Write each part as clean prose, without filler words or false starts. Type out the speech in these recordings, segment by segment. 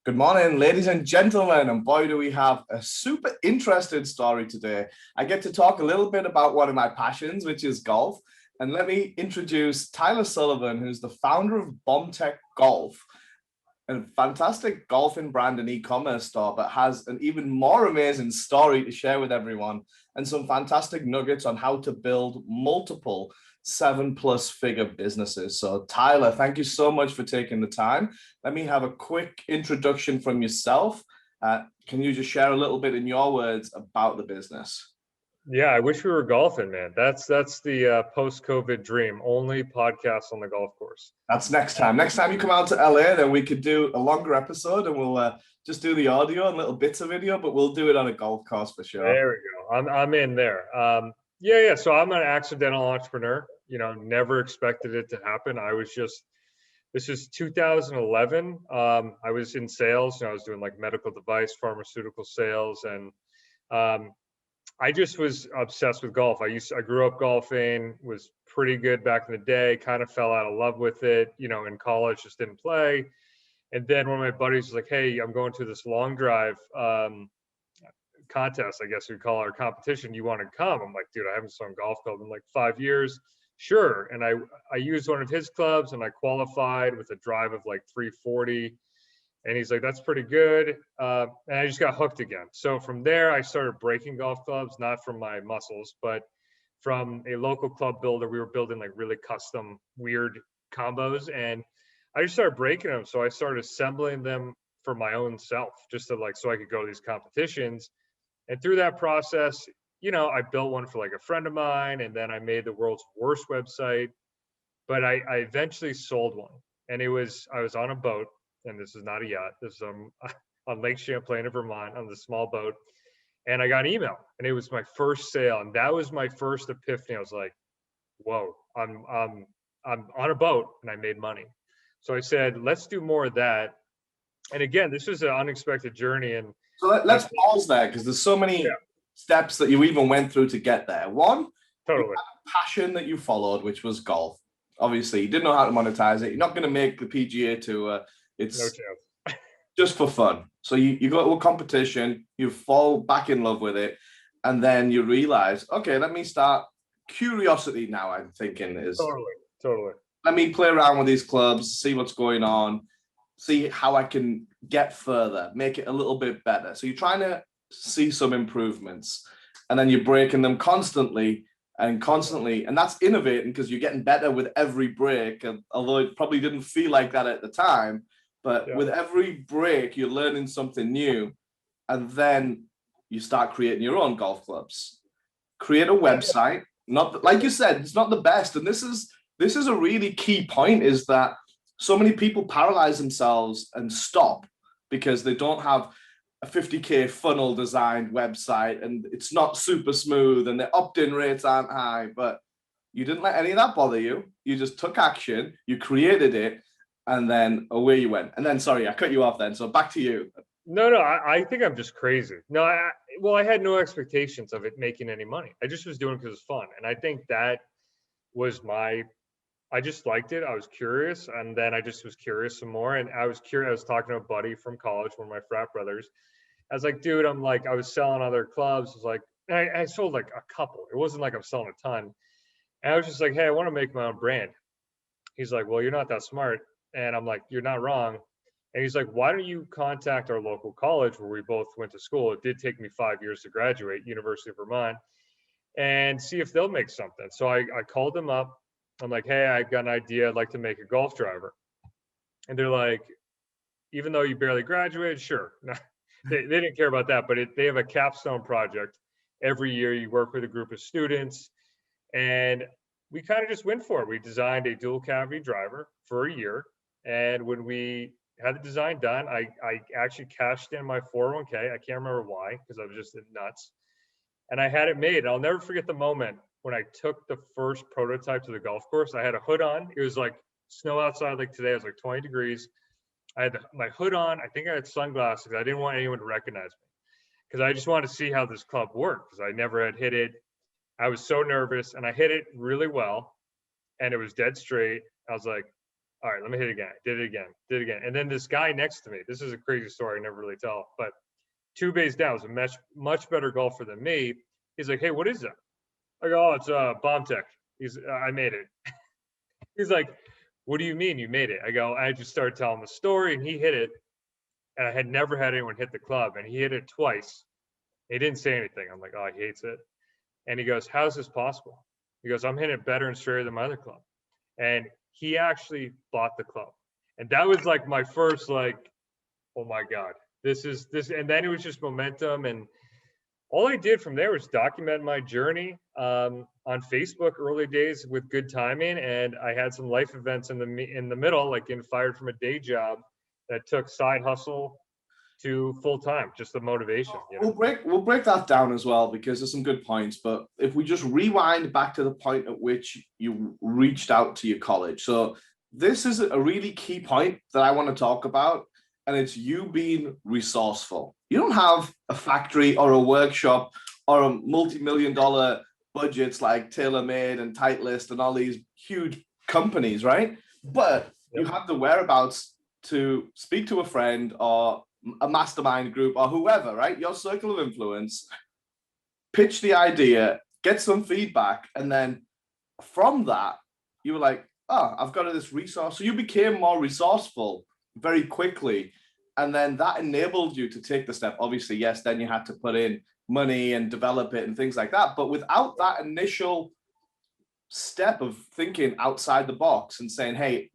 Good morning, ladies and gentlemen, and boy, do we have a super interesting story today. I get to talk a little bit about one of my passions, which is golf. And let me introduce Tyler Sullivan, who's the founder of Bombtech Golf, a fantastic golfing brand and e-commerce store, but has an even more amazing story to share with everyone and some fantastic nuggets on how to build multiple 7+ figure businesses. So Tyler, thank you so much for taking the time. Let me have a quick introduction from yourself. Can you just share a little bit in your words about the business? Yeah, I wish we were golfing, man. That's the post-COVID dream. Only podcasts on the golf course. That's next time. Next time you come out to LA, then we could do a longer episode and we'll just do the audio and little bits of video, but we'll do it on a golf course for sure. There we go. I'm in there. Yeah. So I'm an accidental entrepreneur. Never expected it to happen. This is 2011. I was in sales. I was doing like medical device, pharmaceutical sales, and I just was obsessed with golf. I grew up golfing, was pretty good back in the day, kind of fell out of love with it, in college, just didn't play. And then one of my buddies was like, hey, I'm going to this long drive contest, I guess we'd call it, or competition. You want to come? I'm like, dude, I haven't swung golf club in like 5 years. Sure. And I used one of his clubs and I qualified with a drive of like 340. And he's like, that's pretty good. And I just got hooked again. So from there, I started breaking golf clubs, not from my muscles, but from a local club builder. We were building like really custom, weird combos. And I just started breaking them. So I started assembling them for my own self, just to so I could go to these competitions. And through that process, I built one for like a friend of mine, and then I made the world's worst website. But I eventually sold one. And I was on a boat. And this is not a yacht. This is on Lake Champlain in Vermont on the small boat. And I got an email, and it was my first sale. And that was my first epiphany. I was like, whoa, I'm on a boat and I made money. So I said, let's do more of that. And again, this was an unexpected journey. And so let's pause there, because there's so many steps that you even went through to get there. One, totally, you had a passion that you followed, which was golf. Obviously, you didn't know how to monetize it. You're not going to make the PGA Tour. It's no chance. Just for fun. So you go to a competition, you fall back in love with it, and then you realize, okay, let me start. Curiosity now, I'm thinking, is totally. Let me play around with these clubs, see what's going on, see how I can get further, make it a little bit better. So you're trying to see some improvements, and then you're breaking them constantly, and that's innovating because you're getting better with every break. And although it probably didn't feel like that at the time, but with every break, you're learning something new. And then you start creating your own golf clubs. Create a website. Not like you said, it's not the best. And this is a really key point, is that so many people paralyze themselves and stop because they don't have a 50K funnel designed website and it's not super smooth and the opt-in rates aren't high. But you didn't let any of that bother you. You just took action, you created it, and then away you went. And then, sorry, I cut you off then. So back to you. No, I think I'm just crazy. No, I had no expectations of it making any money. I just was doing it because it was fun. And I think that was I just liked it. I was curious. And then I just was curious some more. And I was curious. I was talking to a buddy from college, one of my frat brothers. I was like, dude, I was selling other clubs. I was like, I sold like a couple. It wasn't like I'm selling a ton. And I was just like, hey, I want to make my own brand. He's like, well, you're not that smart. And I'm like, you're not wrong. And he's like, why don't you contact our local college where we both went to school? It did take me 5 years to graduate, University of Vermont, and see if they'll make something. So I called them up. I'm like, hey, I've got an idea. I'd like to make a golf driver. And they're like, even though you barely graduated, sure. They didn't care about that, but they have a capstone project. Every year you work with a group of students, and we kind of just went for it. We designed a dual cavity driver for a year. And when we had the design done, I actually cashed in my 401k. I can't remember why, because I was just nuts. And I had it made. I'll never forget the moment when I took the first prototype to the golf course. I had a hood on. It was like snow outside, like today. It was like 20 degrees. I had my hood on. I think I had sunglasses. I didn't want anyone to recognize me because I just wanted to see how this club worked, because I never had hit it. I was so nervous, and I hit it really well, and it was dead straight. I was like, all right, let me hit it again. Did it again. And then this guy next to me, this is a crazy story I never really tell, but 2 bays down, was a much better golfer than me. He's like, hey, what is that? I go, oh, it's Bombtech. I made it. He's like, what do you mean you made it? I go, I just started telling the story, and he hit it. And I had never had anyone hit the club, and he hit it twice. He didn't say anything. I'm like, oh, he hates it. And he goes, how's this possible? He goes, I'm hitting it better and straighter than my other club. And he actually bought the club. And that was like my first, like, oh my God, this is this. And then it was just momentum. And all I did from there was document my journey on Facebook early days with good timing. And I had some life events in the middle, like getting fired from a day job that took side hustle to full time, just the motivation. You know? We'll break that down as well, because there's some good points. But if we just rewind back to the point at which you reached out to your college, so this is a really key point that I want to talk about, and it's you being resourceful. You don't have a factory or a workshop or a multi-million-dollar budgets like TaylorMade and Titleist and all these huge companies, right? But you have the whereabouts to speak to a friend or a mastermind group or whoever, right? Your circle of influence, pitch the idea, get some feedback. And then from that, you were like, oh, I've got this resource. So you became more resourceful very quickly. And then that enabled you to take the step. Obviously, yes, then you had to put in money and develop it and things like that. But without that initial step of thinking outside the box and saying, hey,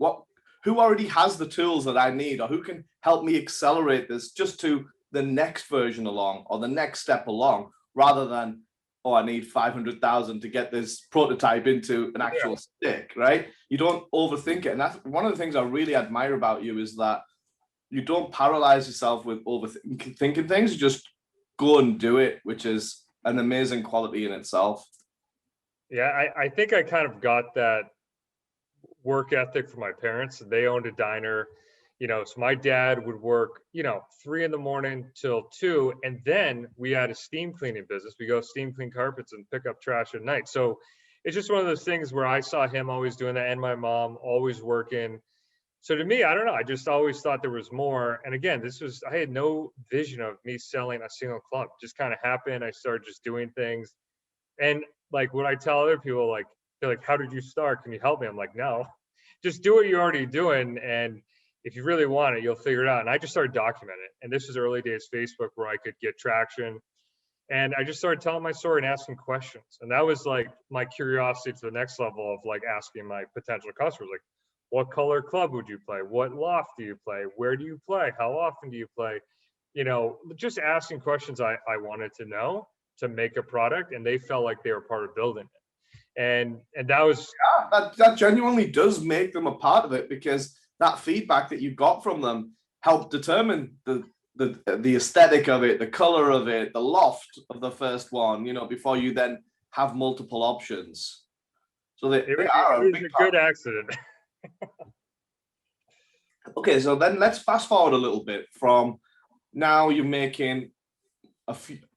who already has the tools that I need, or who can help me accelerate this just to the next version along or the next step along, rather than, oh, I need 500,000 to get this prototype into an actual stick, right? You don't overthink it. And that's one of the things I really admire about you, is that you don't paralyze yourself with overthinking things. You just go and do it, which is an amazing quality in itself. Yeah, I think I kind of got that work ethic from my parents. They owned a diner, so my dad would work, 3 a.m. till 2. And then we had a steam cleaning business. We go steam clean carpets and pick up trash at night. So it's just one of those things where I saw him always doing that, and my mom always working. So to me, I don't know, I just always thought there was more. And again, I had no vision of me selling a single club. It just kind of happened. I started just doing things. And like what I tell other people, like, they're like, how did you start? Can you help me? I'm like, no, just do what you're already doing. And if you really want it, you'll figure it out. And I just started documenting it. And this was early days Facebook, where I could get traction. And I just started telling my story and asking questions. And that was like my curiosity to the next level of like asking my potential customers, like, what color club would you play? What loft do you play? Where do you play? How often do you play? Just asking questions I wanted to know to make a product, and they felt like they were part of building it. And that was that genuinely does make them a part of it, because that feedback that you got from them helped determine the aesthetic of it, the color of it, the loft of the first one, before you then have multiple options. So it was a good accident. Okay, so then let's fast forward a little bit from now. You're making a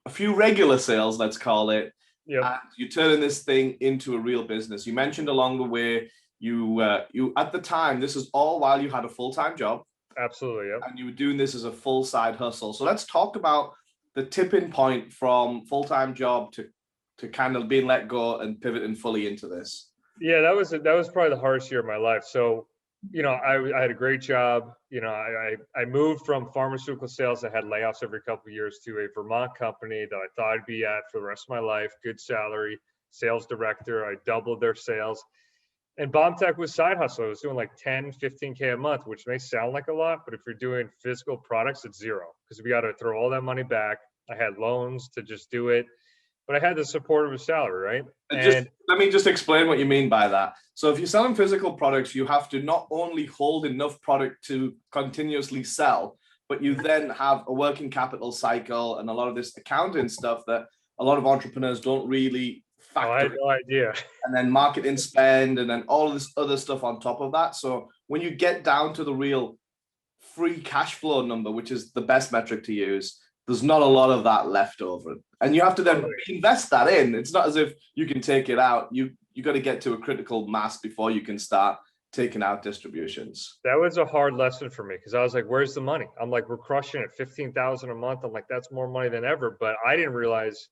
few regular sales, let's call it. Yep. And you're turning this thing into a real business. You mentioned along the way, you at the time, this is all while you had a full-time job. Absolutely, yep. And you were doing this as a full side hustle. So let's talk about the tipping point from full-time job to kind of being let go and pivoting fully into this. Yeah, that was probably the hardest year of my life. So, I had a great job. I moved from pharmaceutical sales that had layoffs every couple of years to a Vermont company that I thought I'd be at for the rest of my life. Good salary, sales director. I doubled their sales. And Bombtech was side hustle. I was doing like 10, 15K a month, which may sound like a lot, but if you're doing physical products, it's zero, because we got to throw all that money back. I had loans to just do it, but I had the support of a salary, right? And let me just explain what you mean by that. So if you're selling physical products, you have to not only hold enough product to continuously sell, but you then have a working capital cycle and a lot of this accounting stuff that a lot of entrepreneurs don't really factor. I had no idea. And then marketing spend, and then all of this other stuff on top of that. So when you get down to the real free cash flow number, which is the best metric to use, there's not a lot of that left over. And you have to then invest that in. It's not as if you can take it out. You got to get to a critical mass before you can start taking out distributions. That was a hard lesson for me because I was like, where's the money? I'm like, we're crushing it, 15,000 a month. I'm like, that's more money than ever. But I didn't realize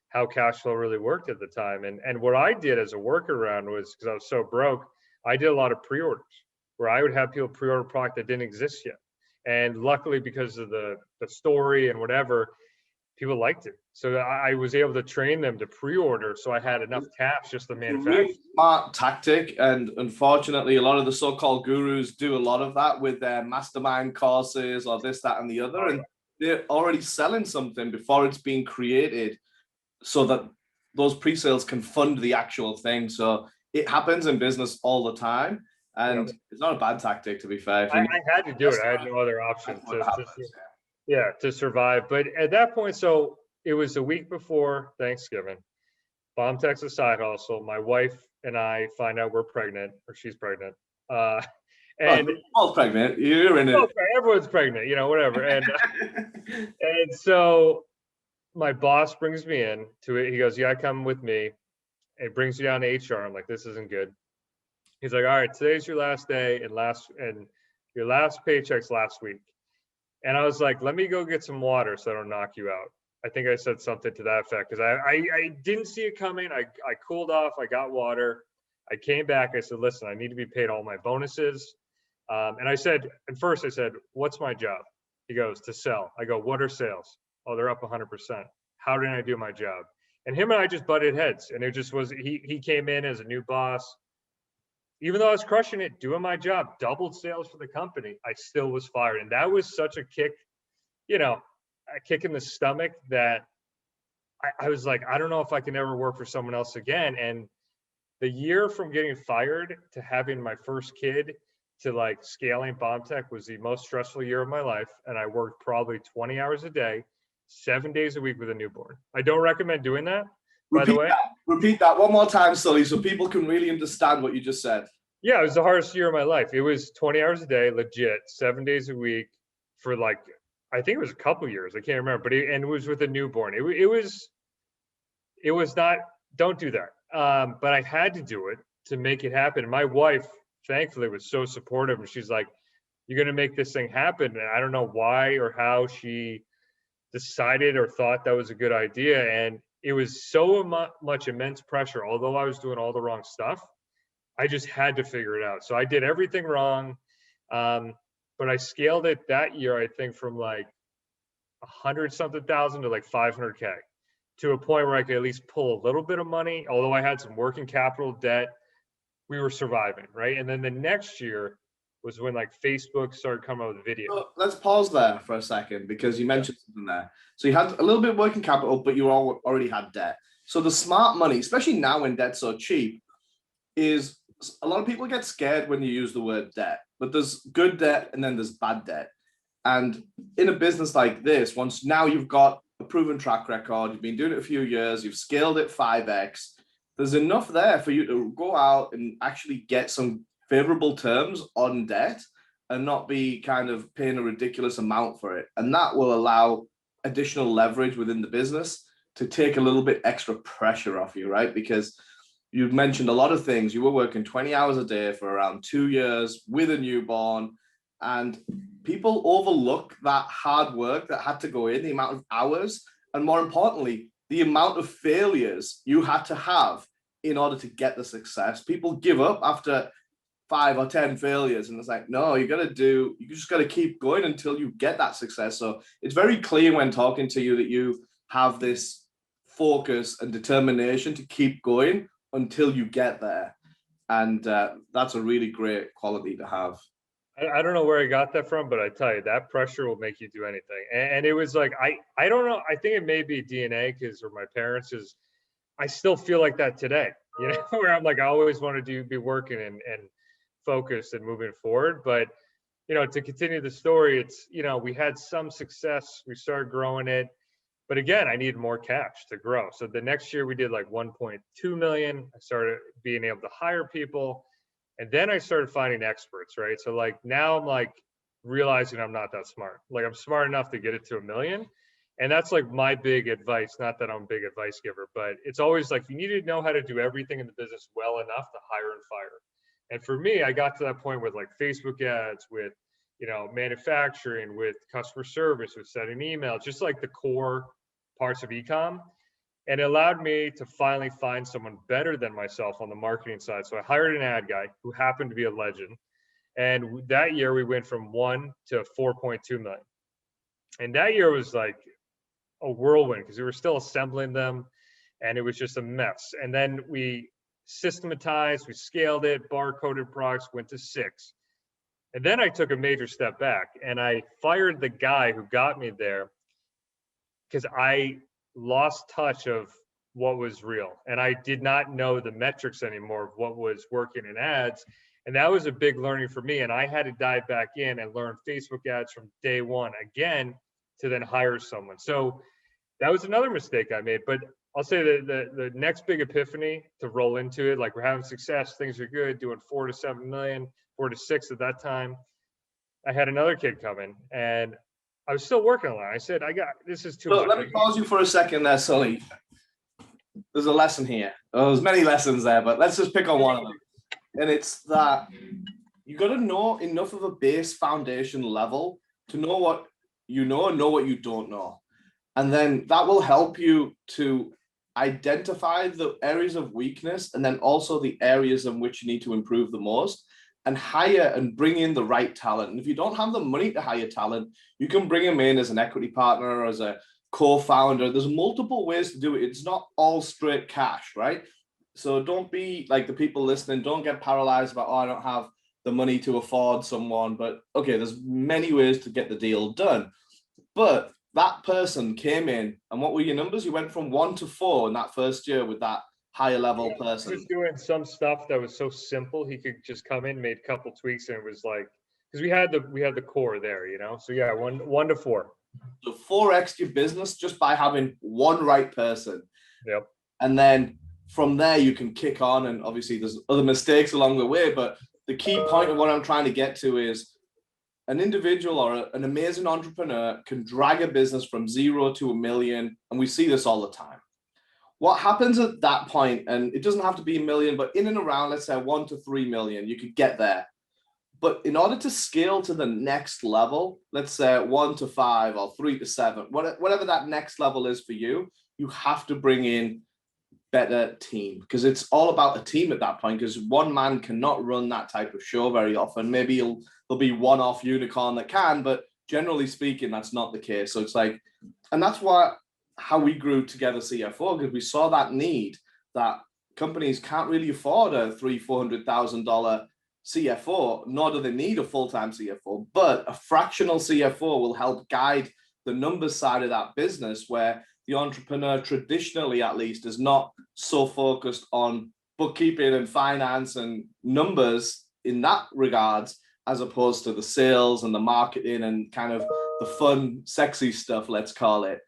how cash flow really worked at the time. And what I did as a workaround was, because I was so broke, I did a lot of pre-orders where I would have people pre-order product that didn't exist yet. And luckily, because of the story and whatever, people liked it. So I was able to train them to pre-order. So I had enough cash just to It's a manufacture. really smart tactic. And unfortunately, a lot of the so-called gurus do a lot of that with their mastermind courses or this, that, and the other. And they're already selling something before it's being created so that those pre-sales can fund the actual thing. So it happens in business all the time. And it's not a bad tactic, to be fair. I had to do it. I had no other option to survive. But at that point, so it was a week before Thanksgiving. Bombtech's a side hustle. My wife and I find out we're pregnant, or she's pregnant. And all pregnant. You're in it. Everyone's pregnant, whatever. And and so my boss brings me in to it. He goes, "Yeah, come with me." And brings me down to HR. I'm like, "This isn't good." He's like, "All right, today's your last day, and your last paycheck's last week." And I was like, "Let me go get some water so I don't knock you out." I think I said something to that effect because I didn't see it coming. I cooled off. I got water. I came back. I said, "Listen, I need to be paid all my bonuses." And I said, at first I said, "What's my job?" He goes, "To sell." I go, "What are sales?" "Oh, they're up 100%. How did I do my job?" And him and I just butted heads. And it just was, he came in as a new boss. Even though I was crushing it, doing my job, doubled sales for the company, I still was fired. And that was such a kick, a kick in the stomach that I was like, I don't know if I can ever work for someone else again. And the year from getting fired to having my first kid to like scaling Bombtech was the most stressful year of my life. And I worked probably 20 hours a day, 7 days a week with a newborn. I don't recommend doing that. By the way, repeat that one more time, Sully, so people can really understand what you just said. Yeah, it was the hardest year of my life. It was 20 hours a day, legit, 7 days a week for like, I think it was a couple years. I can't remember, but it was with a newborn. It was not, don't do that. But I had to do it to make it happen. My wife, thankfully, was so supportive, and she's like, "You're going to make this thing happen." And I don't know why or how she decided or thought that was a good idea. And it was so much immense pressure. Although I was doing all the wrong stuff, I just had to figure it out. So I did everything wrong. But I scaled it that year, I think, from like 100-something thousand to like 500K, to a point where I could at least pull a little bit of money. Although I had some working capital debt, we were surviving, right? And then the next year was when like Facebook started coming out with video. So let's pause there for a second, because you mentioned something there. So you had a little bit of working capital, but you already had debt. So the smart money, especially now when debt's so cheap, is a lot of people get scared when you use the word debt, but there's good debt and then there's bad debt. And in a business like this, once now you've got a proven track record, you've been doing it a few years, you've scaled it 5x, there's enough there for you to go out and actually get some favorable terms on debt and not be kind of paying a ridiculous amount for it. And that will allow additional leverage within the business to take a little bit extra pressure off you, right? Because you've mentioned a lot of things. You were working 20 hours a day for around 2 years with a newborn, and people overlook that hard work that had to go in, the amount of hours, and more importantly, the amount of failures you had to have in order to get the success. People give up after 5 or 10 failures, and it's like, no, you just got to keep going until you get that success. So it's very clear when talking to you that you have this focus and determination to keep going until you get there. And that's a really great quality to have. I don't know where I got that from, but I tell you, that pressure will make you do anything. And it was like, I don't know. I think it may be DNA or my parents, is I still feel like that today, where I'm like, I always want to be working and focused and moving forward. But, to continue the story, it's, we had some success. We started growing it. But again, I needed more cash to grow. So the next year we did like 1.2 million. I started being able to hire people. And then I started finding experts, right? So like now I'm like realizing I'm not that smart. Like I'm smart enough to get it to 1 million. And that's like my big advice. Not that I'm a big advice giver, but it's always like you need to know how to do everything in the business well enough to hire and fire. And for me, I got to that point with like Facebook ads, with, you know, manufacturing, with customer service, with sending emails, just like the core parts of ecom. And it allowed me to finally find someone better than myself on the marketing side. So I hired an ad guy who happened to be a legend. And that year we went from 1 to 4.2 million. And that year was like a whirlwind because we were still assembling them and it was just a mess. And then we systematized, we scaled it, barcoded products, went to 6. And then I took a major step back and I fired the guy who got me there because I lost touch of what was real. And I did not know the metrics anymore of what was working in ads. And that was a big learning for me. And I had to dive back in and learn Facebook ads from day one again to then hire someone. So that was another mistake I made. But I'll say that the next big epiphany to roll into it, like we're having success, things are good, doing 4 to 7 million, 4 to 6 at that time. I had another kid come in and I was still working on it. I said, this is too much. Let me pause you for a second there, Sully. There's a lesson here. There's many lessons there, but let's just pick on one of them. And it's that you got to know enough of a base foundation level to know what you know and know what you don't know. And then that will help you to identify the areas of weakness and then also the areas in which you need to improve the most, and hire and bring in the right talent. And if you don't have the money to hire talent, you can bring them in as an equity partner or as a co-founder. There's multiple ways to do it. It's not all straight cash, right? So don't be like the people listening. Don't get paralyzed about, oh, I don't have the money to afford someone. But okay, there's many ways to get the deal done. But that person came in, and what were your numbers? You went from 1 to 4 in that first year with that higher level person. Just doing some stuff that was so simple. He could just come in, made a couple tweaks, and it was like, because we had the core there, you know. So yeah, 1 to 4. So 4x your business just by having one right person. Yep. And then from there you can kick on, and obviously there's other mistakes along the way, but the key point of what I'm trying to get to is an individual or an amazing entrepreneur can drag a business from 0 to 1 million, and we see this all the time. What happens at that point, and it doesn't have to be 1 million, but in and around, let's say 1 to 3 million, you could get there. But in order to scale to the next level, let's say 1 to 5 or 3 to 7, whatever that next level is for you, you have to bring in better team, because it's all about a team at that point, because one man cannot run that type of show very often. Maybe there'll be one-off unicorn that can, but generally speaking, that's not the case. So it's like, and that's how we grew together CFO, because we saw that need that companies can't really afford a $300,000-$400,000 CFO, nor do they need a full-time CFO, but a fractional CFO will help guide the numbers side of that business, where the entrepreneur traditionally, at least, is not so focused on bookkeeping and finance and numbers in that regards, as opposed to the sales and the marketing and kind of the fun, sexy stuff, let's call it.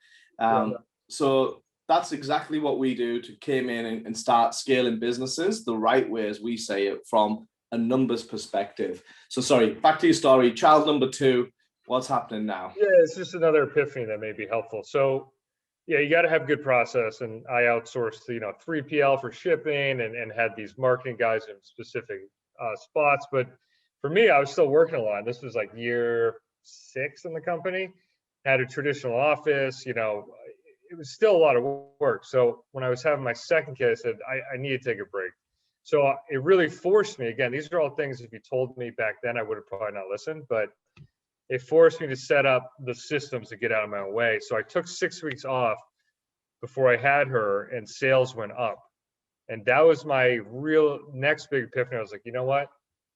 So that's exactly what we do to come in and start scaling businesses the right way, as we say it, from a numbers perspective. So sorry, back to your story. Child number 2, what's happening now? Yeah, it's just another epiphany that may be helpful. So yeah, you got to have good process. And I outsourced, 3PL for shipping and had these marketing guys in specific spots. But for me, I was still working a lot. This was like year 6 in the company. Had a traditional office, it was still a lot of work. So when I was having my second kid, I said, I need to take a break. So it really forced me, again, these are all things, if you told me back then, I would have probably not listened, but it forced me to set up the systems to get out of my own way. So I took 6 weeks off before I had her, and sales went up. And that was my real next big epiphany. I was like, you know what?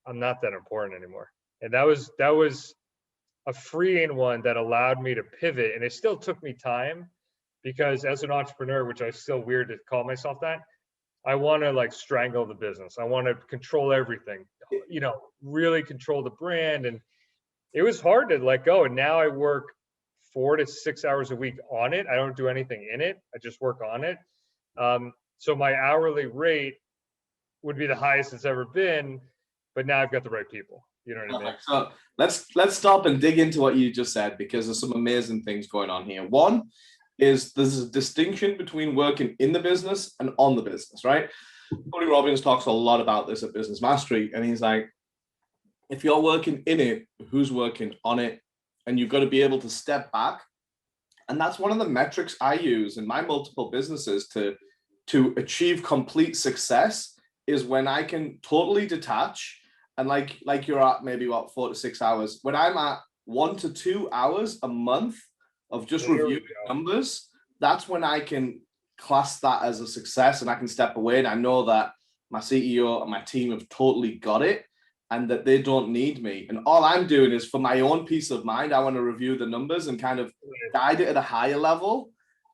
I'm not that important anymore. And that was a freeing one that allowed me to pivot. And it still took me time, because as an entrepreneur, which I still weird to call myself that, I want to strangle the business. I want to control everything, really control the brand. And it was hard to let go. And now I work 4 to 6 hours a week on it. I don't do anything in it. I just work on it. So my hourly rate would be the highest it's ever been, but now I've got the right people. You know what I mean? So let's stop and dig into what you just said, because there's some amazing things going on here. One is there's a distinction between working in the business and on the business, right? Tony Robbins talks a lot about this at Business Mastery, and he's like, if you're working in it, who's working on it? And you've got to be able to step back. And that's one of the metrics I use in my multiple businesses to achieve complete success, is when I can totally detach. And like you're at maybe what, 4 to 6 hours, when I'm at 1 to 2 hours a month of just reviewing numbers, that's when I can class that as a success, and I can step away and I know that my CEO and my team have totally got it and that they don't need me. And all I'm doing is for my own peace of mind, I want to review the numbers and kind of guide it at a higher level.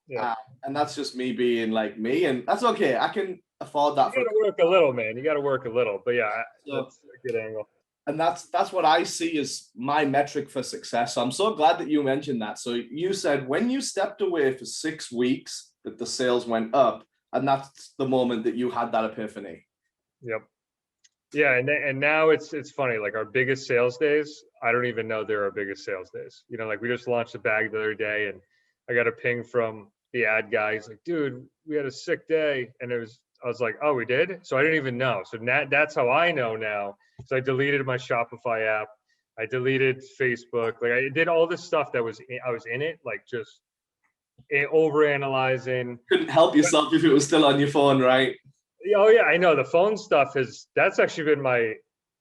Yeah. And that's just me being like me, and that's okay. I can afford that. You got to work a little, man. You got to work a little, but yeah, that's a good angle. And that's what I see as my metric for success. So I'm so glad that you mentioned that. So you said when you stepped away for 6 weeks that the sales went up, and that's the moment that you had that epiphany. Yep. Yeah, and now it's funny. Like our biggest sales days, I don't even know they're our biggest sales days. You know, like we just launched a bag the other day, and I got a ping from the ad guy. He's like, "Dude, we had a sick day," and I was like, "Oh, we did?" So I didn't even know. So that's how I know now. So I deleted my Shopify app. I deleted Facebook. Like I did all this stuff that I was in it, like just overanalyzing. Couldn't help yourself if it was still on your phone, right? Oh yeah, I know the phone stuff that's actually been my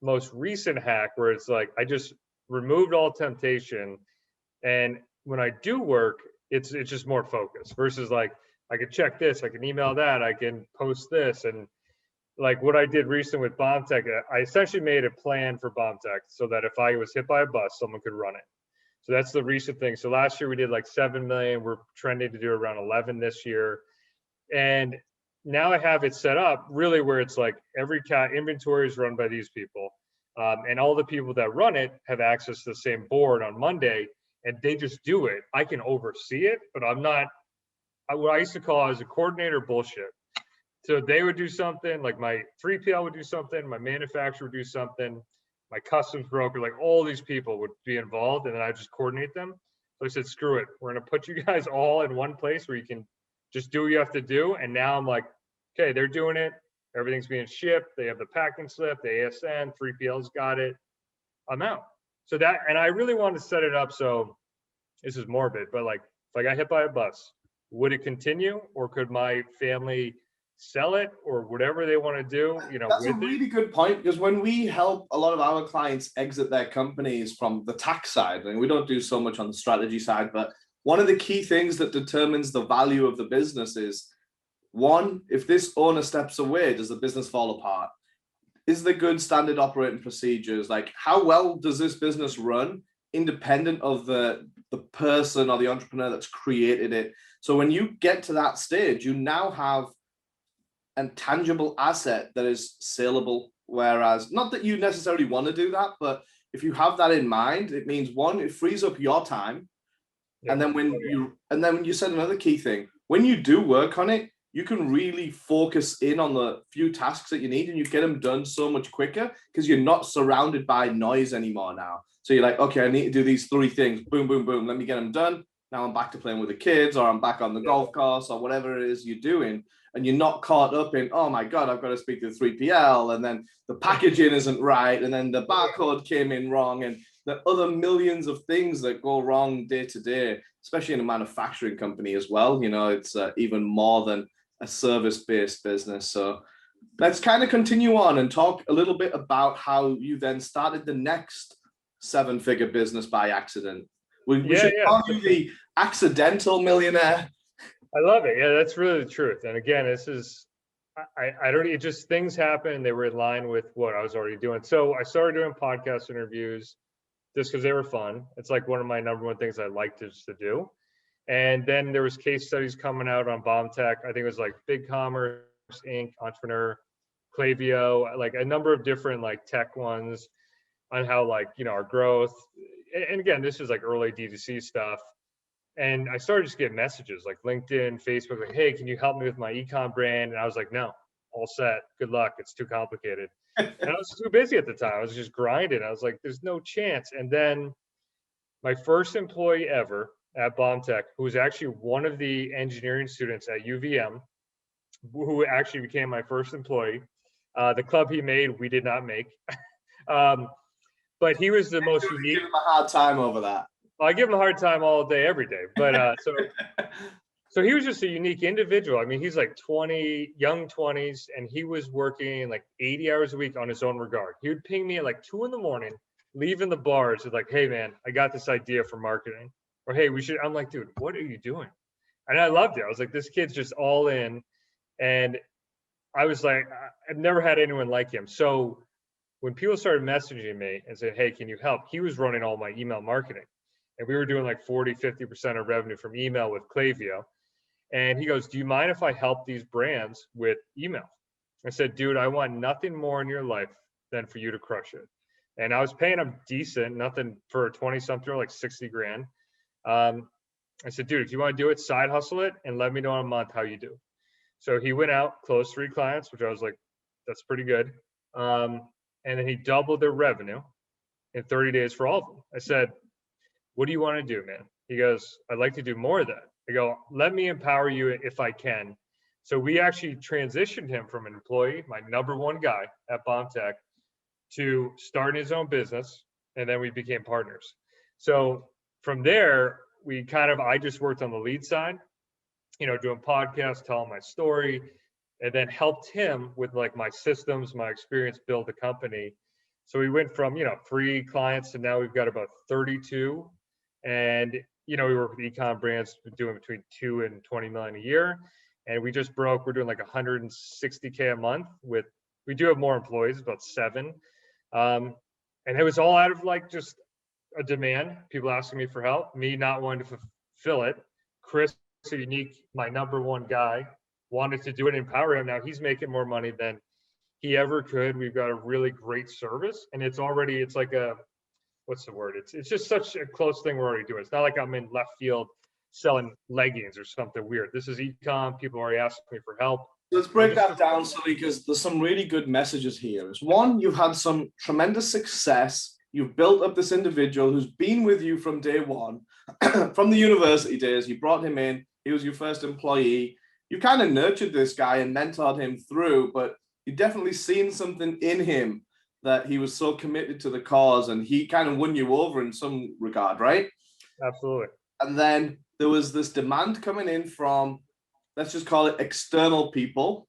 most recent hack, where it's like I just removed all temptation, and when I do work, it's just more focused versus like I can check this, I can email that, I can post this, and like what I did recently with Bombtech, I essentially made a plan for Bombtech so that if I was hit by a bus, someone could run it. So that's the recent thing. So last year we did like 7 million. We're trending to do around 11 this year, and now I have it set up really where it's like every inventory is run by these people. And all the people that run it have access to the same board on Monday, and they just do it. I can oversee it, but I'm not, what I used to call as a coordinator bullshit. So they would do something, like my 3PL would do something, my manufacturer would do something, my customs broker, like all these people would be involved, and then I just coordinate them. So I said, screw it. We're going to put you guys all in one place where you can just do what you have to do. And now I'm like, okay, they're doing it. Everything's being shipped. They have the packing slip, the ASN, 3PL's got it. I'm out. So that, and I really wanted to set it up so, this is morbid, but like if I got hit by a bus, would it continue, or could my family sell it, or whatever they want to do? You know, that's a really good point, because when we help a lot of our clients exit their companies from the tax side, and we don't do so much on the strategy side, but one of the key things that determines the value of the business is, one, if this owner steps away, does the business fall apart? Is there good standard operating procedures? Like, how well does this business run independent of the person or the entrepreneur that's created it? So when you get to that stage, you now have a tangible asset that is saleable. Whereas, not that you necessarily want to do that, but if you have that in mind, it means, one, it frees up your time. And then when you said another key thing, when you do work on it, you can really focus in on the few tasks that you need, and you get them done so much quicker because you're not surrounded by noise anymore now. So you're like, okay, I need to do these 3 things. Boom, boom, boom. Let me get them done. Now I'm back to playing with the kids, or I'm back on the golf course, or whatever it is you're doing. And you're not caught up in, oh my God, I've got to speak to the 3PL, and then the packaging isn't right, and then the barcode came in wrong, and the other millions of things that go wrong day to day, especially in a manufacturing company as well. You know, it's even more than a service-based business. So let's kind of continue on and talk a little bit about how you then started the next 7-figure business by accident. We should call you the accidental millionaire. I love it. Yeah, that's really the truth. And again, this is, I don't, it just, things happen. They were in line with what I was already doing. So I started doing podcast interviews just because they were fun. It's like one of my number one things I like to do. And then there was case studies coming out on Bombtech. I think it was like Big Commerce Inc., Entrepreneur, Klaviyo, like a number of different like tech ones on how, like, you know, our growth. And again, this is like early D2C stuff. And I started just getting messages like LinkedIn, Facebook, like, hey, can you help me with my ecom brand? And I was like, no, all set. Good luck. It's too complicated. And I was too busy at the time. I was just grinding. I was like, there's no chance. And then my first employee ever at Bombtech, who was actually one of the engineering students at UVM, who actually became my first employee. The club he made, we did not make. But he was the most unique. Give him a hard time over that. I give him a hard time all day, every day. But so he was just a unique individual. I mean, he's like 20, young 20s, and he was working like 80 hours a week on his own regard. He would ping me at like 2 a.m, leaving the bars with like, hey man, I got this idea for marketing. Or hey, we should. I'm like, dude, what are you doing? And I loved it. I was like, this kid's just all in. And I was like, I've never had anyone like him. So when people started messaging me and said, hey, can you help? He was running all my email marketing. And we were doing like 40, 50% of revenue from email with Klaviyo. And he goes, do you mind if I help these brands with email? I said, dude, I want nothing more in your life than for you to crush it. And I was paying him decent, nothing for a 20-something, like 60 grand. I said, dude, if you want to do it, side hustle it and let me know in a month how you do. So he went out, closed 3 clients, which I was like, that's pretty good. And then he doubled their revenue in 30 days for all of them. I said, what do you want to do, man? He goes, I'd like to do more of that. I go, let me empower you if I can. So we actually transitioned him from an employee, my #1 guy at Bombtech, to starting his own business. And then we became partners. So from there, I just worked on the lead side, doing podcasts, telling my story, and then helped him with like my systems, my experience, build the company. So we went from, 3 clients to now we've got about 32. And, we work with ecom brands doing between 2 and 20 million a year. And we're doing like 160K a month we do have more employees, about 7. And it was all out of like just a demand, people asking me for help, me not wanting to fulfill it. Chris, a unique, my #1 guy, wanted to do it and empower him. Now he's making more money than he ever could. We've got a really great service, and it's like a, what's the word? It's just such a close thing we're already doing. It's not like I'm in left field selling leggings or something weird. This is ecom. People already asking me for help. Let's break that down, Sully, because there's some really good messages here. One, you've had some tremendous success. You've built up this individual who's been with you from day one, from the university days. You brought him in. He was your first employee. You kind of nurtured this guy and mentored him through, but you definitely seen something in him that he was so committed to the cause, and he kind of won you over in some regard, right? Absolutely. And then there was this demand coming in from, let's just call it external people,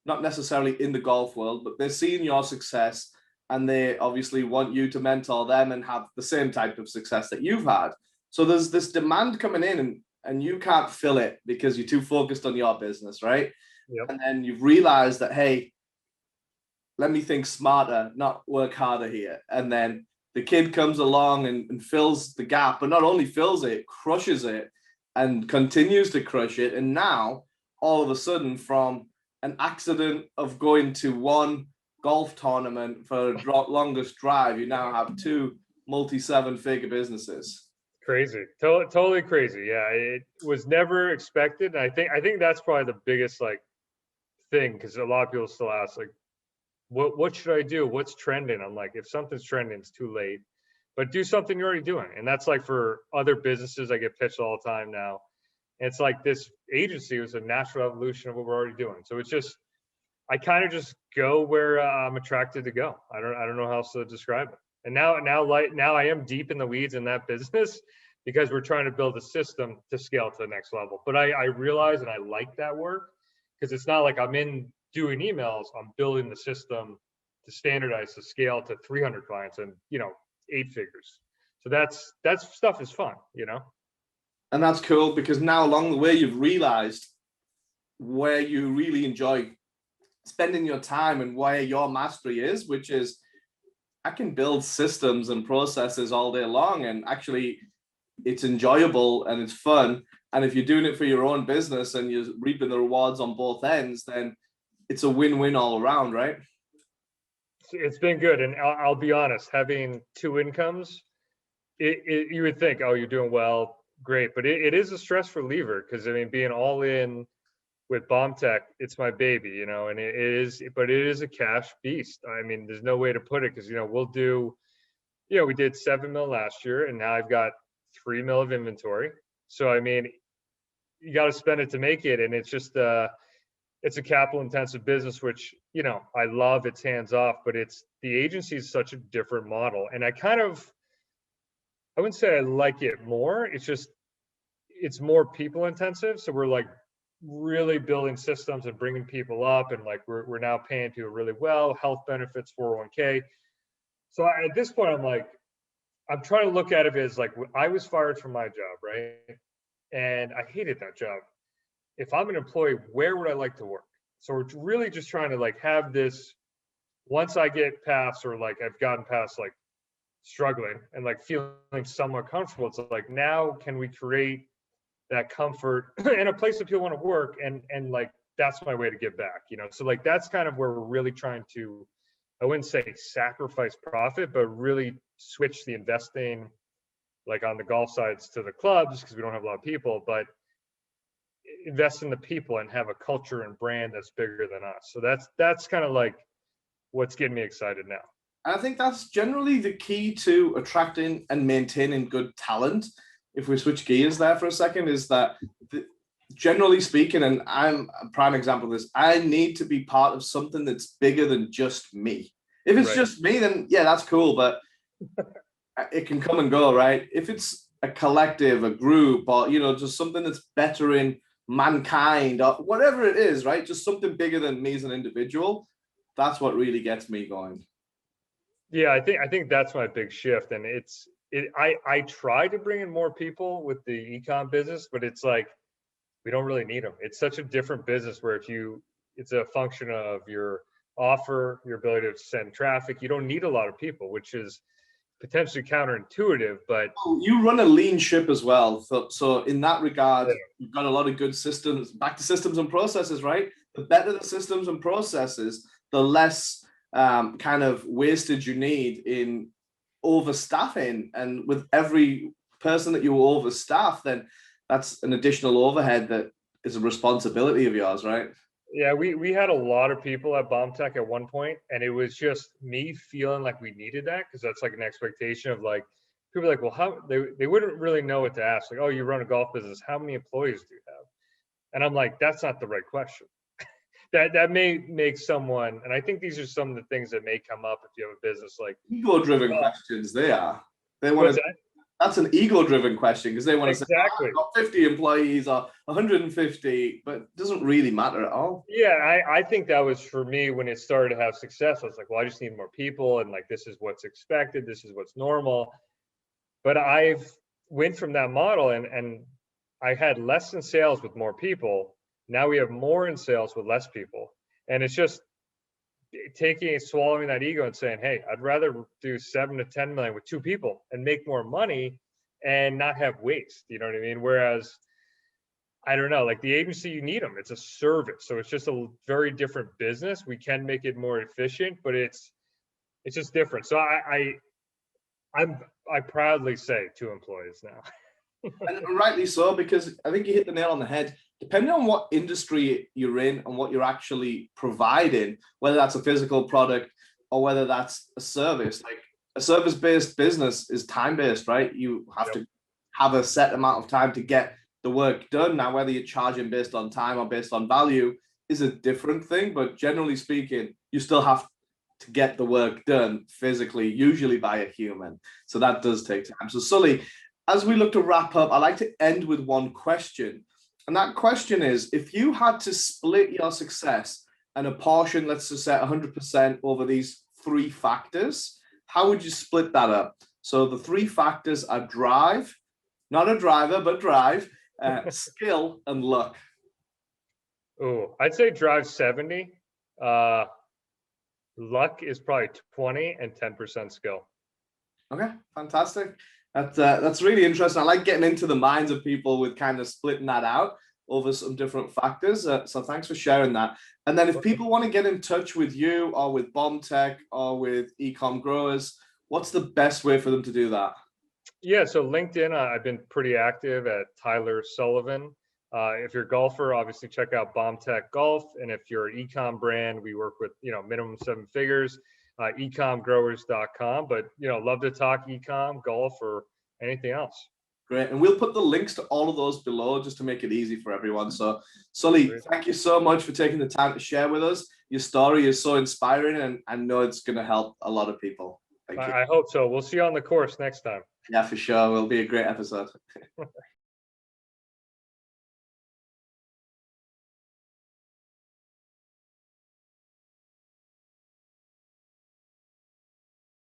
not necessarily in the golf world, but they're seeing your success and they obviously want you to mentor them and have the same type of success that you've had. So there's this demand coming in and you can't fill it because you're too focused on your business, right? Yep. And then you've realized that, hey, let me think smarter, not work harder here. And then the kid comes along and fills the gap, but not only fills it, crushes it and continues to crush it. And now all of a sudden, from an accident of going to one golf tournament for the longest drive, you now have 2 multi-7-figure businesses. Crazy. Totally crazy. Yeah, it was never expected. And I think that's probably the biggest like thing, because a lot of people still ask like, what should I do? What's trending? I'm like, if something's trending, it's too late. But do something you're already doing. And that's like for other businesses, I get pitched all the time now. And it's like this agency was a natural evolution of what we're already doing. So it's just, I kind of just go where I'm attracted to go. I don't know how else to describe it. And now I am deep in the weeds in that business because we're trying to build a system to scale to the next level. But I realize, and I like that work, because it's not like I'm in doing emails, I'm building the system to standardize, to scale to 300 clients and 8 figures. So that stuff is fun, And that's cool, because now along the way you've realized where you really enjoy spending your time and where your mastery is, which is, I can build systems and processes all day long, and actually it's enjoyable and it's fun. And if you're doing it for your own business and you're reaping the rewards on both ends, then it's a win-win all around, right? It's been good. And I'll be honest, having 2 incomes, you would think, oh, you're doing well, great. But it is a stress reliever, because I mean, being all in with Bombtech, it's my baby, and it is a cash beast. I mean, there's no way to put it, because, we'll do, we did 7 mil last year, and now I've got 3 mil of inventory. So, I mean, you got to spend it to make it. And it's just, it's a capital intensive business, which, you know, I love. It's hands off, but the agency is such a different model. And I wouldn't say I like it more. It's just, it's more people intensive. So we're like really building systems and bringing people up, and like we're now paying people really well, health benefits, 401k. So at this point, I'm trying to look at it as like, I was fired from my job, right? And I hated that job. If I'm an employee, where would I like to work? So we're really just trying to like have this, once I get past, or like I've gotten past like struggling and like feeling somewhat comfortable, it's like, now can we create that comfort and a place that people want to work, and like that's my way to give back, you know? So like that's kind of where we're really trying to, I wouldn't say sacrifice profit, but really switch the investing like on the golf sides to the clubs, because we don't have a lot of people, but invest in the people and have a culture and brand that's bigger than us. So that's kind of like what's getting me excited now. I think that's generally the key to attracting and maintaining good talent. If we switch gears there for a second, is that generally speaking, and I'm a prime example of this, I need to be part of something that's bigger than just me. If it's just me, then yeah, that's cool, but it can come and go, right? If it's a collective, a group, or, you know, just something that's bettering mankind or whatever it is, right? Just something bigger than me as an individual. That's what really gets me going. Yeah, I think that's my big shift. And I try to bring in more people with the ecom business, but it's like, we don't really need them. It's such a different business where it's a function of your offer, your ability to send traffic. You don't need a lot of people, which is potentially counterintuitive, but you run a lean ship as well. So in that regard, you've got a lot of good systems. Back to systems and processes, right? The better the systems and processes, the less kind of wastage you need in overstaffing. And with every person that you overstaff, then that's an additional overhead that is a responsibility of yours, right? Yeah, we had a lot of people at Bombtech at one point, and it was just me feeling like we needed that, because that's like an expectation of like, people are like, well, how they wouldn't really know what to ask. Like, oh, you run a golf business, how many employees do you have? And I'm like, that's not the right question. That may make someone, and I think these are some of the things that may come up if you have a business like ego-driven questions. They want to. That's an ego-driven question, because they want to say, oh, I've got 50 employees or 150, but it doesn't really matter at all. Yeah, I think that was for me when it started to have success. I was like, well, I just need more people, and like, this is what's expected, this is what's normal. But I've went from that model, and I had less in sales with more people. Now we have more in sales with less people. And it's just swallowing that ego and saying, hey, I'd rather do 7 to 10 million with 2 people and make more money and not have waste. You know what I mean? Whereas, I don't know, like the agency, you need them. It's a service. So it's just a very different business. We can make it more efficient, but it's just different. So I proudly say 2 employees now. And rightly so, because I think you hit the nail on the head. Depending on what industry you're in and what you're actually providing, whether that's a physical product or whether that's a service, like a service-based business is time-based, right? You have to have a set amount of time to get the work done. Now, whether you're charging based on time or based on value is a different thing, but generally speaking, you still have to get the work done physically, usually by a human. So that does take time. So Sully, as we look to wrap up, I like to end with one question. And that question is, if you had to split your success and apportion, let's just say 100% over these 3 factors, how would you split that up? So the 3 factors are drive, not a driver, but drive, skill, and luck. Oh, I'd say drive 70. Luck is probably 20, and 10% skill. Okay, fantastic. That's really interesting. I like getting into the minds of people with kind of splitting that out over some different factors. So thanks for sharing that. And then if people want to get in touch with you or with Bombtech or with Ecom Growers, what's the best way for them to do that? Yeah, so LinkedIn, I've been pretty active at Tyler Sullivan. If you're a golfer, obviously check out Bombtech Golf. And if you're an ecom brand, we work with, minimum 7 figures. Ecomgrowers.com, but love to talk ecom, golf, or anything else. Great. And we'll put the links to all of those below just to make it easy for everyone. So, Sully, thank you so much for taking the time to share with us. Your story is so inspiring, and I know it's going to help a lot of people. Thank you. I hope so. We'll see you on the course next time. Yeah, for sure. It'll be a great episode.